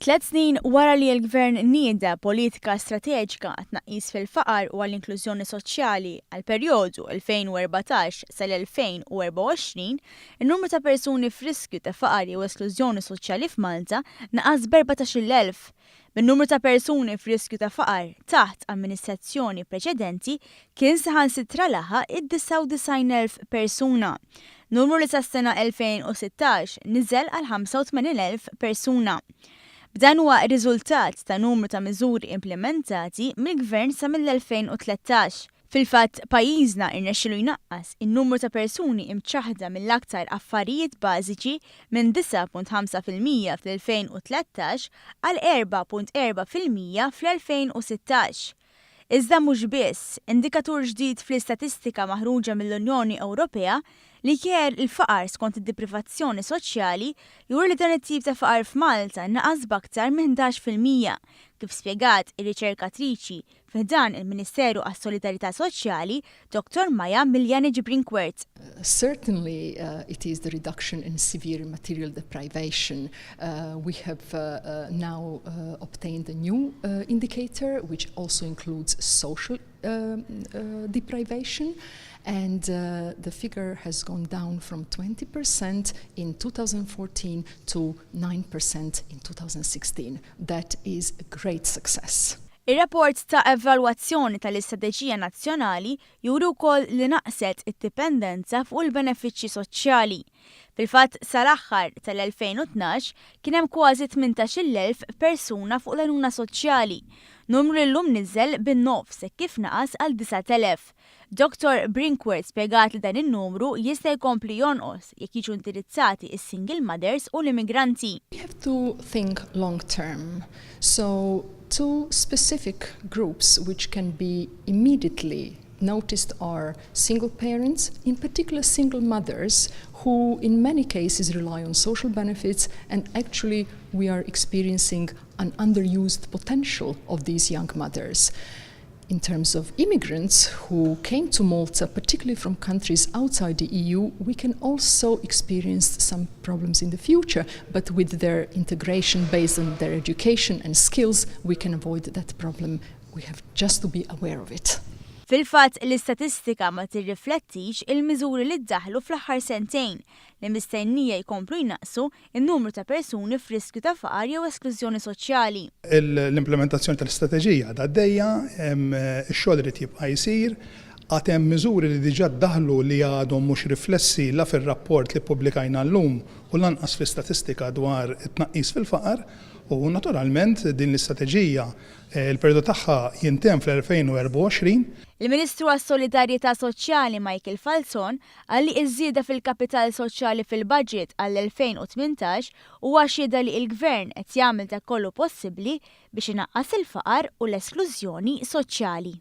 3 snin wara li l-Gvern nieda politika strateġika għat-tnaqqis fil-faqar u għall-inklużjoni soċjali għal-perjodu 2014 sal-2024, in-numru ta' persuni f'riskju ta' faqar jew esklużjoni soċjali f'Malta naqas b'14,000. Min-numru ta' persuni f'riskju ta' faqar taħt amministrazzjoni preċedenti kien saħansitra laħaq id-99,000 persuna. Numru li sas-sena 2016 niżel għal 85,000 persuna. B'dan huwa riżultat ta' numru ta' miżuri implementati mill-Gvern sa mill-2013. Fil-fatt pajjiżna irnexxielu jnaqqas in-numru ta' persuni imċaħda mill-aktar affarijiet bażiċi minn 9.5% fl-2013 għal 4.4% fl-2016. Iżda mhux biss, indikatur ġdid fl-istatistika maħruġa mill-Unjoni Ewropea li kier il-faqar skont id-deprivazzjoni soċjali juri li dan it-tip ta' faqar f'Malta naqas b'aktar minn 11%, kif spjegat ir-riċerkatriċi f'dan il-Ministeru għas-Solidarità Soċjali Dr. Maja Brinkwert. Certainly, it is the reduction in severe material deprivation. We have now obtained a new indicator, which also includes social deprivation, and the figure has gone down from 20% in 2014 to 9% in 2016. That is a great success. Ir-rapport ta' evalwazzjoni tal-istrateġija nazzjonali juri wkoll li naqset id-dipendenza fuq il-benefiċċji soċjali. Fil-fatt sal-aħħar tal-2012 kien hemm kważi 18,000 persuna fuq l-għajnuna soċjali. Numru li llum niżel bin-nofs kif naqas għal 9,000. Dr. Brinkwert spjegat li dan in-numru jista' jkompli jonqos jekk jiġu indirizzati is-single mothers u l-immigranti. We have to think long term. So two specific groups which can be immediately noticed are single parents, in particular single mothers, who in many cases rely on social benefits, and actually we are experiencing an underused potential of these young mothers. In terms of immigrants who came to Malta, particularly from countries outside the EU, we can also experience some problems in the future, but with their integration based on their education and skills, we can avoid that problem. We have just to be aware of it. Fil-fatt l-istatistika ma tirriflettix il-miżuri li ddaħlu fl-aħħar sentejn li mistennija jkomplu jnaqsu in-numru ta' persuni f'riskju ta' faqar jew esklużjoni soċjali. L-implementazzjoni tal-istrateġija għaddejja, x-xogħol irid jibqa' jsir, għad hemm miżuri li diġà ddaħlu li għadhom mhux riflessi la fir-rapport li ppubblikajna llum u lanqas fl-istatistika dwar it-tnaqqis fil-faqar. U naturalment din l-istrateġija il-perjodu tagħha jintemm fl-2024. Il-Ministru għas-Solidarjetà Soċjali Michael Falzon qal li ż-żieda fil-kapital soċjali fil-budget għall-2018 huwa xhieda li l-Gvern qed jagħmel dak kollu possibbli biex inaqqas il-faqar u l-esklużjoni soċjali.